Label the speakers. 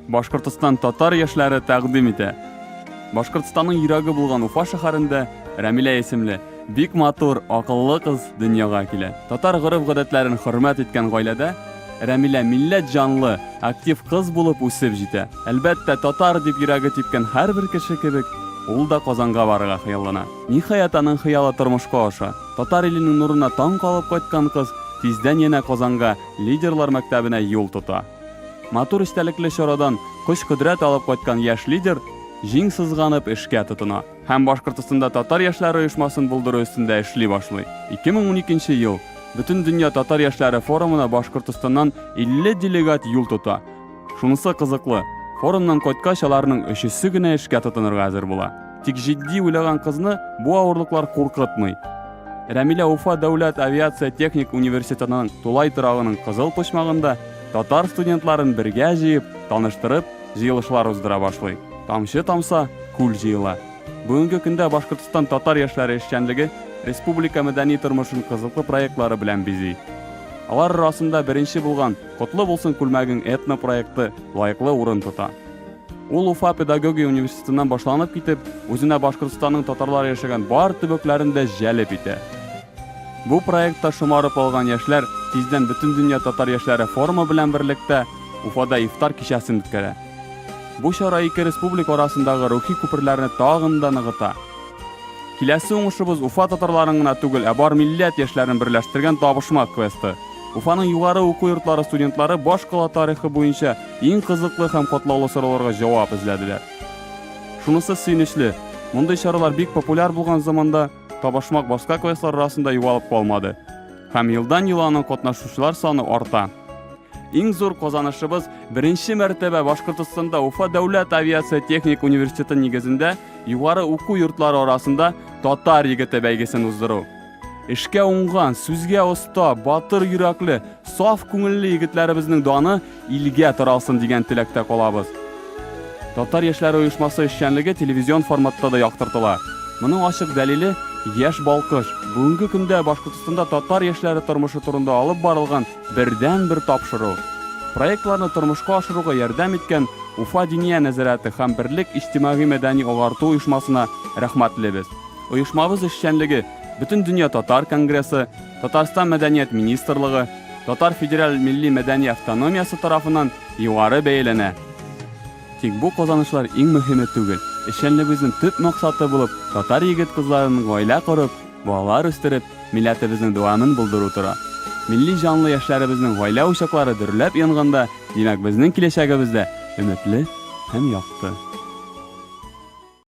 Speaker 1: Башкортстан татар яшьләре тәкъдим итә. Башкортстанның йөрәге булган Уфа шәһәрендә Рәмилә исемле бик матур, акыллы кыз дөньяга килә. Татар гореф-гадәтләрен хөрмәт иткән гаиләдә Рәмилә милләт җанлы, актив кыз булып үсеп җитә. Әлбәттә, татар дип йөрәге типкән һәрбер кеше кебек, ул да Казанга барырга хыяллана. Ниһаять аның хыялы тормышка аша. Татар иленең нурына таң калып кайткан кыз тиздән янә Казанга лидерлар мәктәбенә юл тота. Матур истәлекле чарадан көч-көдрәт алып кайткан яшь лидер җиң сызганып эшкә тотына һәм Башкортстанда татар яшьләре оешмасын булдыру өстендә эшли башлый. 2012 ел Бөтен дөнья татар яшьләре форумына Башкортстаннан 50 делегат юл тота. Шунысы кызыклы, форумнан кайткач аларның өчесе генә эшкә тотынырга әзер була. Тик җитди уйлаган кызны бу авырлыклар куркытмый. Рәмилә Уфа дәүләт авиация техник университетының тулай торагының кызыл почмагында татар студентларын бергә җыеп, таныштырып, җыелышлар уздыра башлый. Тамчы тамса, күл җыела. Бүгенге көндә Башкортстан татар яшьләре эшчәнлеге республика мәдәни тормышын кызыклы проектлары белән бизи. Алар арасында беренче булган Котлы булсын күлмәгең этно проекты лаеклы урын тота. Ул Уфа педагогия университетыннан башланып китеп, үзенә Башкортстанның татарлары яшәгән бар төбәкләрендә җәлеп итә. Бу проектта шомарып алган яшьләр тиздән бөтен дөнья татар яшьләре форумы белән берлектә Уфада ифтар кичәсен үткәрә. Бу чара ике республика арасындагы рухи күперләрне тагын да ныгыта. Киләсе уңышыбыз Уфа татарларын гына түгел, бар милләт яшьләрен берләштергән табышмак квесты. Уфаның югары уку йортлары студентлары баш кала тарихы буенча иң кызыклы һәм катлаулы сорауларга җавап эзләделәр. Шунысы сөенечле, мондый чаралар бик популяр булган заманда табышмак башка квестлар арасында югалып калмады. Һәм елдан-ел аның катнашучылар саны арта. Иң зур казанышыбыз беренче мәртәбә Башкортстанда Уфа дәүләт авиация техник университеты нигезендә югары уку йортлары арасында татар егете бәйгесен уздыру. Эшкә уңган, сүзгә оста, батыр йөрәкле, саф күңелле егетләребезнең даны илгә таралсын дигән теләктә калабыз. Татар яшьләре оешмасы эшчәнлеге телевизион форматта да яктыртыла. Моның ачык дәлиле яшь балкыш. Бүгенге көндә Башкортстанда татар яшьләре тормышы турында алып барылган бердән-бер тапшыру. Проектларны тормышка ашыруга ярдәм иткән Уфа Диния нәзарәте һәм Берлек иҗтимагый мәдәни агарту оешмасына рәхмәтлебез. Оешмабыз эшчәнлеге Бөтен дөнья татар конгрессы, Татарстан мәдәният министрлыгы, Татар федераль милли мәдәни автономиясы тарафыннан югары бәяләнә. Тик бу казанышлар иң мөһиме түгел. Эшчәнлегебезнең төп максаты булып, татар егет-кызларын гаилә корып, балалар үстереп, милләтебезнең дәвамын булдыру тора. Милли җанлы яшьләребезнең гаилә учаклары дөрләп янганда, димәк безнең киләчәгебез дә өметле һәм якты.